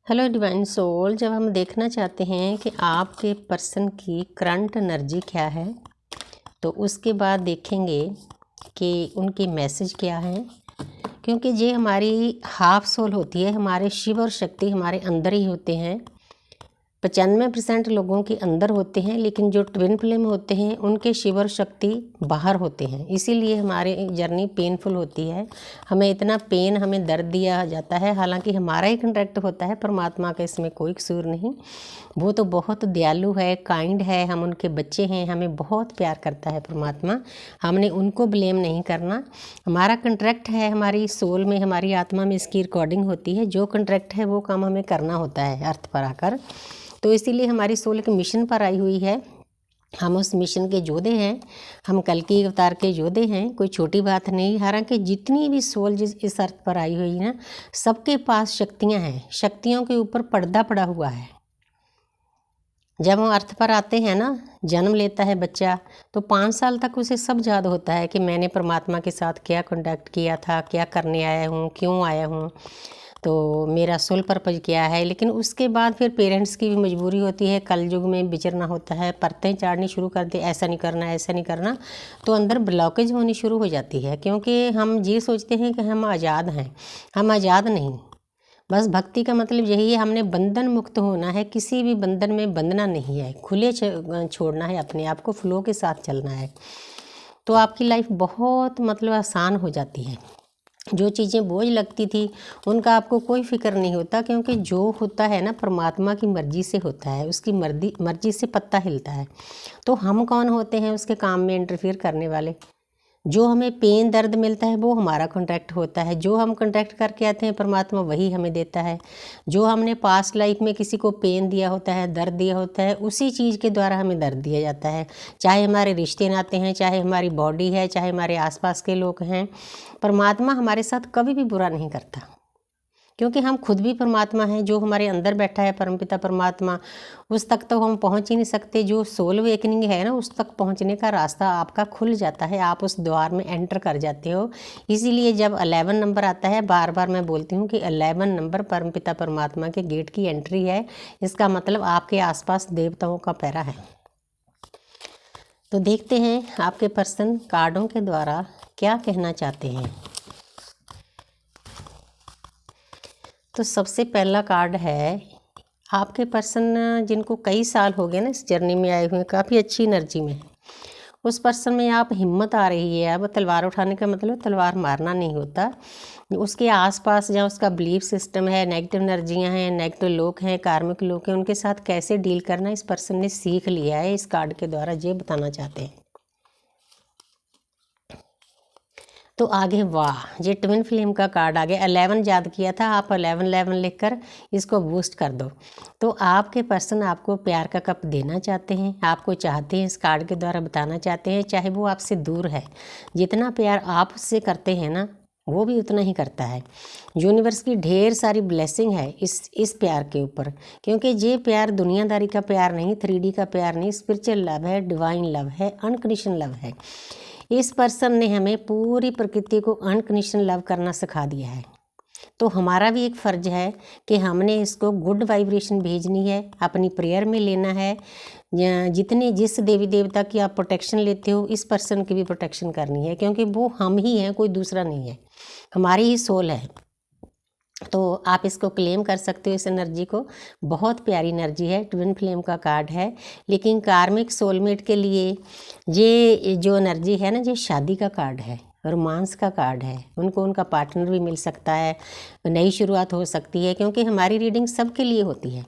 Hello divine soul, जब हम देखना चाहते हैं कि आपके पर्सन की करंट एनर्जी क्या है तो उसके बाद देखेंगे कि उनके मैसेज क्या हैं, क्योंकि ये हमारी हाफ सोल होती है। हमारे शिव और शक्ति हमारे अंदर ही होते हैं। 95% लोगों के अंदर होते हैं, लेकिन जो ट्विन फ्लेम होते हैं उनके शिव और शक्ति बाहर होते हैं। इसीलिए हमारी जर्नी पेनफुल होती है। हमें इतना पेन, हमें दर्द दिया जाता है, हालांकि हमारा ही कंट्रैक्ट होता है। परमात्मा का इसमें कोई कसूर नहीं। वो तो बहुत दयालु है, काइंड है, हम उनके बच्चे हैं, हमें बहुत प्यार करता है परमात्मा। हमने उनको ब्लेम नहीं करना। हमारा कंट्रैक्ट है, हमारी सोल में, हमारी आत्मा में इसकी रिकॉर्डिंग होती है। जो कंट्रैक्ट है वो काम हमें करना होता है अर्थ पर आकर। तो इसीलिए हमारी सोल एक मिशन पर आई हुई है। हम उस मिशन के योद्धे हैं, हम कल की अवतार के योद्धे हैं। कोई छोटी बात नहीं। हालांकि जितनी भी सोल इस अर्थ पर आई हुई है, सबके पास शक्तियां हैं। शक्तियों के ऊपर पर्दा पड़ा हुआ है। जब हम अर्थ पर आते हैं ना, जन्म लेता है बच्चा, तो 5 साल तक उसे सब याद होता है कि मैंने परमात्मा के साथ क्या कॉन्टैक्ट किया था, क्या करने आया हूँ, क्यों आया हूँ, तो मेरा सोल पर्पज क्या है। लेकिन उसके बाद फिर पेरेंट्स की भी मजबूरी होती है, कल युग में विचरना होता है, परतें चाड़नी शुरू कर दे, ऐसा नहीं करना, ऐसा नहीं करना, तो अंदर ब्लॉकेज होनी शुरू हो जाती है। क्योंकि हम ये सोचते हैं कि हम आज़ाद हैं। हम आज़ाद नहीं। बस भक्ति का मतलब यही है, हमने बंधन मुक्त होना है। किसी भी बंधन में बंधना नहीं है, खुले छोड़ना है, अपने आप को फ्लो के साथ चलना है। तो आपकी लाइफ बहुत मतलब आसान हो जाती है। जो चीज़ें बोझ लगती थी उनका आपको कोई फिक्र नहीं होता, क्योंकि जो होता है ना परमात्मा की मर्जी से होता है। उसकी मर्जी से पत्ता हिलता है। तो हम कौन होते हैं उसके काम में इंटरफियर करने वाले। जो हमें पेन दर्द मिलता है वो हमारा कॉन्ट्रैक्ट होता है। जो हम कॉन्ट्रैक्ट करके आते हैं परमात्मा वही हमें देता है। जो हमने पास्ट लाइफ में किसी को पेन दिया होता है, दर्द दिया होता है, उसी चीज़ के द्वारा हमें दर्द दिया जाता है। चाहे हमारे रिश्ते नाते हैं, चाहे हमारी बॉडी है, चाहे हमारे आसपास के लोग हैं, परमात्मा हमारे साथ कभी भी बुरा नहीं करता, क्योंकि हम खुद भी परमात्मा हैं। जो हमारे अंदर बैठा है परमपिता परमात्मा, उस तक तो हम पहुंच ही नहीं सकते। जो सोल अवेकनिंग है ना, उस तक पहुंचने का रास्ता आपका खुल जाता है। आप उस द्वार में एंटर कर जाते हो। इसीलिए जब 11 नंबर आता है, बार बार मैं बोलती हूँ कि 11 नंबर परमपिता परमात्मा के गेट की एंट्री है। इसका मतलब आपके आसपास देवताओं का पहरा है। तो देखते हैं आपके पर्सन कार्डों के द्वारा क्या कहना चाहते हैं। तो सबसे पहला कार्ड है, आपके पर्सन जिनको कई साल हो गए ना इस जर्नी में आए हुए, काफ़ी अच्छी एनर्जी में है। उस पर्सन में आप हिम्मत आ रही है। अब तलवार उठाने का मतलब तलवार मारना नहीं होता। उसके आसपास जहाँ उसका बिलीफ सिस्टम है, नेगेटिव एनर्जियाँ हैं, नेगेटिव लोग हैं, कार्मिक लोग हैं, उनके साथ कैसे डील करना इस पर्सन ने सीख लिया है। इस कार्ड के द्वारा ये बताना चाहते हैं। तो आगे वाह, ये ट्विन फ्लेम का कार्ड आ गया। 11 याद किया था, आप 11 लिखकर इसको बूस्ट कर दो। तो आपके पर्सन आपको प्यार का कप देना चाहते हैं, आपको चाहते हैं, इस कार्ड के द्वारा बताना चाहते हैं। चाहे वो आपसे दूर है, जितना प्यार आप उससे करते हैं ना, वो भी उतना ही करता है। यूनिवर्स की ढेर सारी ब्लेसिंग है इस प्यार के ऊपर, क्योंकि ये प्यार दुनियादारी का प्यार नहीं, 3D का प्यार नहीं, स्पिरिचुअल लव है, डिवाइन लव है, अनकंडीशनल लव है। इस पर्सन ने हमें पूरी प्रकृति को अनकंडीशनल लव करना सिखा दिया है। तो हमारा भी एक फ़र्ज है कि हमने इसको गुड वाइब्रेशन भेजनी है, अपनी प्रेयर में लेना है। जिस देवी देवता की आप प्रोटेक्शन लेते हो, इस पर्सन की भी प्रोटेक्शन करनी है, क्योंकि वो हम ही हैं, कोई दूसरा नहीं है, हमारी ही सोल है। तो आप इसको क्लेम कर सकते हो, इस एनर्जी को। बहुत प्यारी एनर्जी है, ट्विन फ्लेम का कार्ड है। लेकिन कार्मिक सोलमेट के लिए ये जो एनर्जी है ना, ये शादी का कार्ड है, रोमांस का कार्ड है। उनको उनका पार्टनर भी मिल सकता है, नई शुरुआत हो सकती है, क्योंकि हमारी रीडिंग सबके लिए होती है।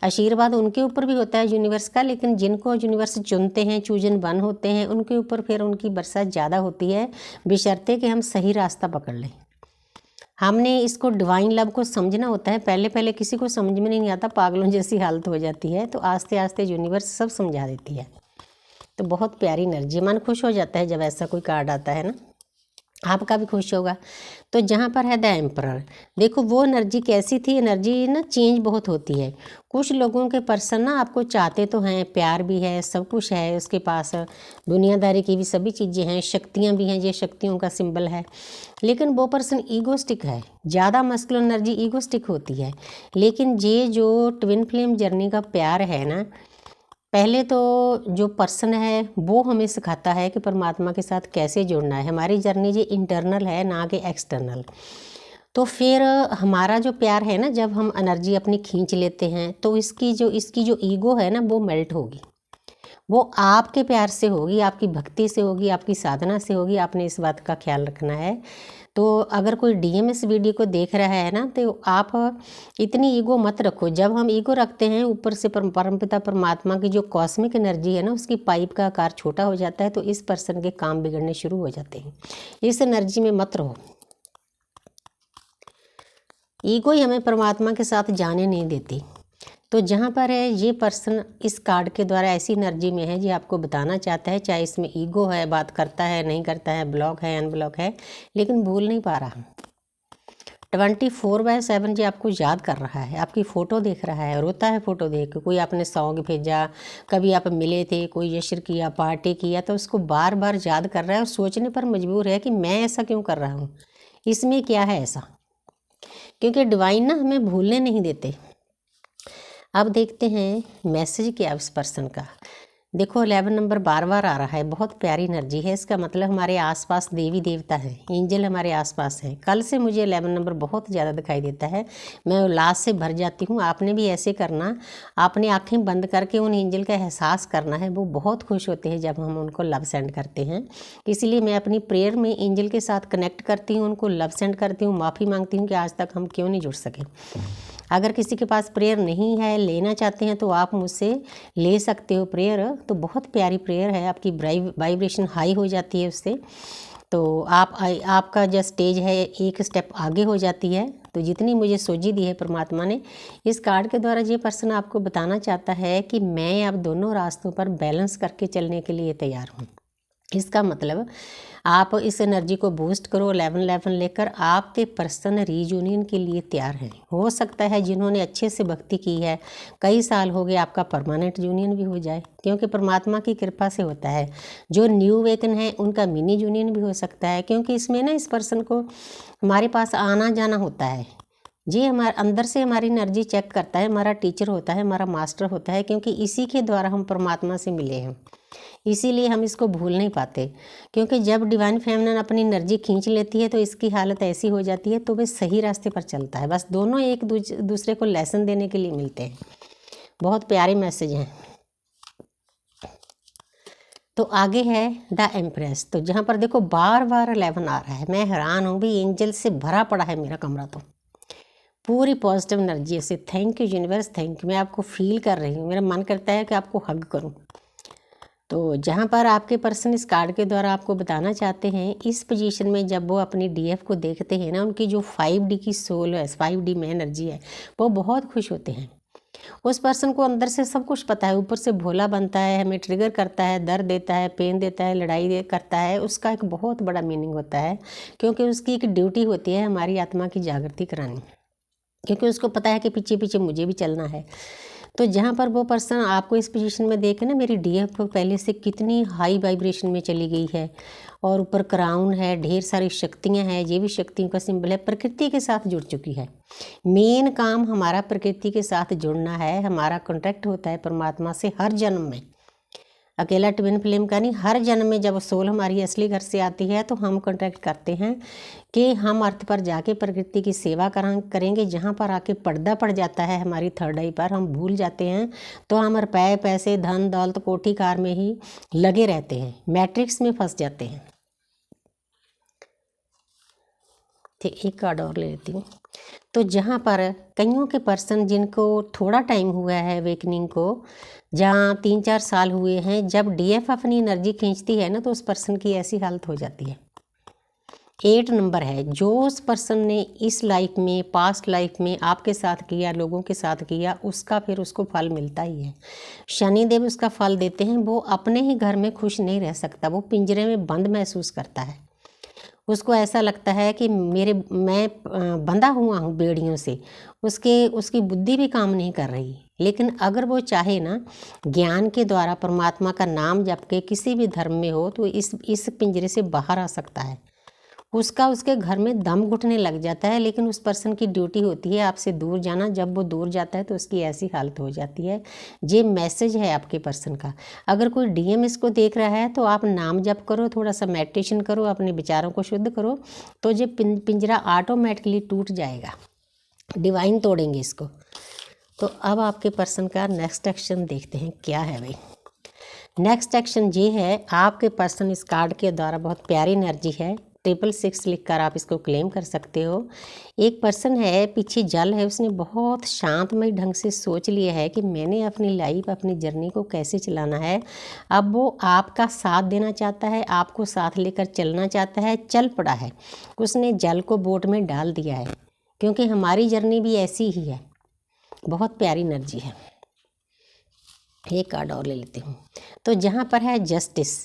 आशीर्वाद उनके ऊपर भी होता है यूनिवर्स का, लेकिन जिनको यूनिवर्स चुनते हैं, चूजन बन होते हैं, उनके ऊपर फिर उनकी बरसात ज़्यादा होती है, बशर्ते कि हम सही रास्ता पकड़ लें। हमने इसको डिवाइन लव को समझना होता है। पहले पहले किसी को समझ में नहीं आता, पागलों जैसी हालत हो जाती है। तो आस्ते आस्ते यूनिवर्स सब समझा देती है। तो बहुत प्यारी एनर्जी, मन खुश हो जाता है जब ऐसा कोई कार्ड आता है ना। आपका भी खुश होगा। तो जहाँ पर है द एम्परर, देखो वो एनर्जी कैसी थी, एनर्जी ना चेंज बहुत होती है। कुछ लोगों के पर्सन ना आपको चाहते तो हैं, प्यार भी है, सब कुछ है उसके पास, दुनियादारी की भी सभी चीज़ें हैं, शक्तियाँ भी हैं, ये शक्तियों का सिंबल है, लेकिन वो पर्सन ईगोस्टिक है, ज़्यादा मस्कुलिन एनर्जी ईगोस्टिक होती है। लेकिन ये जो ट्विन फ्लेम जर्नी का प्यार है ना, पहले तो जो पर्सन है वो हमें सिखाता है कि परमात्मा के साथ कैसे जुड़ना है। हमारी जर्नी ये इंटरनल है, ना कि एक्सटर्नल। तो फिर हमारा जो प्यार है ना, जब हम एनर्जी अपनी खींच लेते हैं तो इसकी जो ईगो है ना, वो मेल्ट होगी। वो आपके प्यार से होगी, आपकी भक्ति से होगी, आपकी साधना से होगी। आपने इस बात का ख्याल रखना है। तो अगर कोई डीएमएस वीडियो को देख रहा है ना, तो आप इतनी ईगो मत रखो। जब हम ईगो रखते हैं, ऊपर से परमपिता परमात्मा की जो कॉस्मिक एनर्जी है ना, उसकी पाइप का आकार छोटा हो जाता है, तो इस पर्सन के काम बिगड़ने शुरू हो जाते हैं। इस एनर्जी में मत रहो। ईगो ही हमें परमात्मा के साथ जाने नहीं देती। तो जहाँ पर है ये पर्सन इस कार्ड के द्वारा ऐसी एनर्जी में है, ये आपको बताना चाहता है, चाहे इसमें ईगो है, बात करता है नहीं करता है, ब्लॉक है अनब्लॉक है, लेकिन भूल नहीं पा रहा। 24/7 ये आपको याद कर रहा है, आपकी फ़ोटो देख रहा है, रोता है फ़ोटो देख के। कोई आपने सॉन्ग भेजा, कभी आप मिले थे, कोई यशर किया, पार्टी किया, तो उसको बार बार याद कर रहा है और सोचने पर मजबूर है कि मैं ऐसा क्यों कर रहा हूँ, इसमें क्या है ऐसा। क्योंकि डिवाइन ना हमें भूलने नहीं देते। अब देखते हैं मैसेज क्या है उस पर्सन का। देखो 11 नंबर बार बार आ रहा है, बहुत प्यारी एनर्जी है। इसका मतलब हमारे आसपास देवी देवता हैं, एंजल हमारे आसपास हैं। कल से मुझे 11 नंबर बहुत ज़्यादा दिखाई देता है, मैं उल्लास से भर जाती हूँ। आपने भी ऐसे करना, आपने आंखें बंद करके उन एंजल का एहसास करना है। वो बहुत खुश होते हैं जब हम उनको लव सेंड करते हैं। इसलिए मैं अपनी प्रेयर में एंजल के साथ कनेक्ट करती हूँ, उनको लव सेंड करती हूँ, माफ़ी मांगती हूँ कि आज तक हम क्यों नहीं जुड़ सके। अगर किसी के पास प्रेयर नहीं है, लेना चाहते हैं, तो आप मुझसे ले सकते हो प्रेयर। तो बहुत प्यारी प्रेयर है, आपकी वाइब्रेशन हाई हो जाती है उससे। तो आपका जो स्टेज है एक स्टेप आगे हो जाती है। तो जितनी मुझे सोझी दी है परमात्मा ने, इस कार्ड के द्वारा ये पर्सन आपको बताना चाहता है कि मैं अब दोनों रास्तों पर बैलेंस करके चलने के लिए तैयार हूँ। इसका मतलब आप इस एनर्जी को बूस्ट करो। 11-11 लेकर आपके पर्सन रीयूनियन के लिए तैयार हैं। हो सकता है जिन्होंने अच्छे से भक्ति की है, कई साल हो गए, आपका परमानेंट यूनियन भी हो जाए, क्योंकि परमात्मा की कृपा से होता है। जो न्यू वेकन है उनका मिनी यूनियन भी हो सकता है, क्योंकि इसमें ना इस पर्सन को हमारे पास आना जाना होता है। जी हमारे अंदर से हमारी एनर्जी चेक करता है, हमारा टीचर होता है, हमारा मास्टर होता है, क्योंकि इसी के द्वारा हम परमात्मा से मिले हैं। इसीलिए हम इसको भूल नहीं पाते, क्योंकि जब डिवाइन फेमिनिन अपनी एनर्जी खींच लेती है तो इसकी हालत ऐसी हो जाती है, तो वे सही रास्ते पर चलता है। बस दोनों एक दूसरे को लेसन देने के लिए मिलते हैं। बहुत प्यारे मैसेज हैं। तो आगे है द एम्प्रेस। तो जहाँ पर देखो बार बार 11 आ रहा है, मैं हैरान हूँ भी, एंजल से भरा पड़ा है मेरा कमरा, तो पूरी पॉजिटिव एनर्जी से। Thank you universe, thank you. मैं आपको फील कर रही हूँ, मेरा मन करता है कि आपको हग करूँ। तो जहाँ पर आपके पर्सन इस कार्ड के द्वारा आपको बताना चाहते हैं, इस पोजीशन में जब वो अपनी डीएफ को देखते हैं ना, उनकी जो 5D की सोल है, 5D में एनर्जी है, वो बहुत खुश होते हैं। उस पर्सन को अंदर से सब कुछ पता है, ऊपर से भोला बनता है, हमें ट्रिगर करता है, दर्द देता है, पेन देता है, लड़ाई करता है, उसका एक बहुत बड़ा मीनिंग होता है, क्योंकि उसकी एक ड्यूटी होती है हमारी आत्मा की जागृति करानी, क्योंकि उसको पता है कि पीछे पीछे मुझे भी चलना है। तो जहाँ पर वो पर्सन आपको इस पोजीशन में देखे ना, मेरी डीएफ पहले से कितनी हाई वाइब्रेशन में चली गई है, और ऊपर क्राउन है, ढेर सारी शक्तियाँ हैं, ये भी शक्तियों का सिंबल है, प्रकृति के साथ जुड़ चुकी है। मेन काम हमारा प्रकृति के साथ जुड़ना है। हमारा कॉन्ट्रैक्ट होता है परमात्मा से हर जन्म में, अकेला ट्विन फ्लेम का नहीं, हर जन्म में जब सोल हमारी असली घर से आती है तो हम कॉन्ट्रैक्ट करते हैं कि हम अर्थ पर जाके प्रकृति की सेवा करेंगे। जहाँ पर आके पर्दा पड़ जाता है हमारी थर्ड आई पर, हम भूल जाते हैं, तो हम रुपए पैसे धन दौलत कोठी कार में ही लगे रहते हैं, मैट्रिक्स में फंस जाते हैं। ठीक, एक कार्ड और ले लेती हूँ। तो जहाँ पर कईयों के पर्सन जिनको थोड़ा टाइम हुआ है वेकनिंग को, जहाँ 3-4 साल हुए हैं, जब डीएफ अपनी एनर्जी खींचती है ना, तो उस पर्सन की ऐसी हालत हो जाती है। 8 नंबर है, जो उस पर्सन ने इस लाइफ में, पास्ट लाइफ में आपके साथ किया, लोगों के साथ किया, उसका फिर उसको फल मिलता ही है। शनिदेव उसका फल देते हैं। वो अपने ही घर में खुश नहीं रह सकता, वो पिंजरे में बंद महसूस करता है। उसको ऐसा लगता है कि मैं बंधा हुआ हूँ बेड़ियों से, उसकी बुद्धि भी काम नहीं कर रही। लेकिन अगर वो चाहे ना, ज्ञान के द्वारा परमात्मा का नाम जप के किसी भी धर्म में हो, तो इस पिंजरे से बाहर आ सकता है। उसके घर में दम घुटने लग जाता है, लेकिन उस पर्सन की ड्यूटी होती है आपसे दूर जाना। जब वो दूर जाता है तो उसकी ऐसी हालत हो जाती है। ये मैसेज है आपके पर्सन का। अगर कोई डीएम इसको देख रहा है तो आप नाम जप करो, थोड़ा सा मेडिटेशन करो, अपने विचारों को शुद्ध करो, तो ये पिंजरा ऑटोमेटिकली टूट जाएगा। डिवाइन तोड़ेंगे इसको। तो अब आपके पर्सन का नेक्स्ट एक्शन देखते हैं क्या है भाई। नेक्स्ट एक्शन ये है, आपके पर्सन इस कार्ड के द्वारा बहुत प्यारी एनर्जी है, 666 लिखकर आप इसको क्लेम कर सकते हो। एक पर्सन है, पीछे जल है, उसने बहुत शांतमय ढंग से सोच लिया है कि मैंने अपनी लाइफ, अपनी जर्नी को कैसे चलाना है। अब वो आपका साथ देना चाहता है, आपको साथ लेकर चलना चाहता है, चल पड़ा है। उसने जल को बोट में डाल दिया है, क्योंकि हमारी जर्नी भी ऐसी ही है। बहुत प्यारी एनर्जी है। एक कार्ड और ले लेती हूँ। तो जहाँ पर है जस्टिस,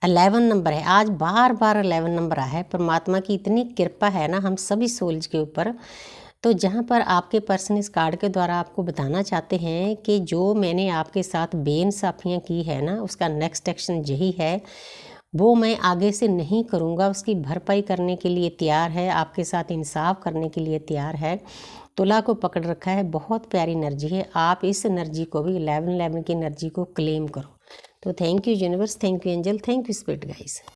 11 नंबर है। आज बार बार 11 नंबर आया है। परमात्मा की इतनी कृपा है ना हम सभी सोल्स के ऊपर। तो जहाँ पर आपके पर्सन इस कार्ड के द्वारा आपको बताना चाहते हैं कि जो मैंने आपके साथ बेइंसाफियाँ की है ना, उसका नेक्स्ट एक्शन यही है, वो मैं आगे से नहीं करूँगा। उसकी भरपाई करने के लिए तैयार है, आपके साथ इंसाफ करने के लिए तैयार है। तुला को पकड़ रखा है। बहुत प्यारी एनर्जी है। आप इस एनर्जी को भी 11 की एनर्जी को क्लेम करो। तो thank you universe, thank you angel, thank you spirit guys.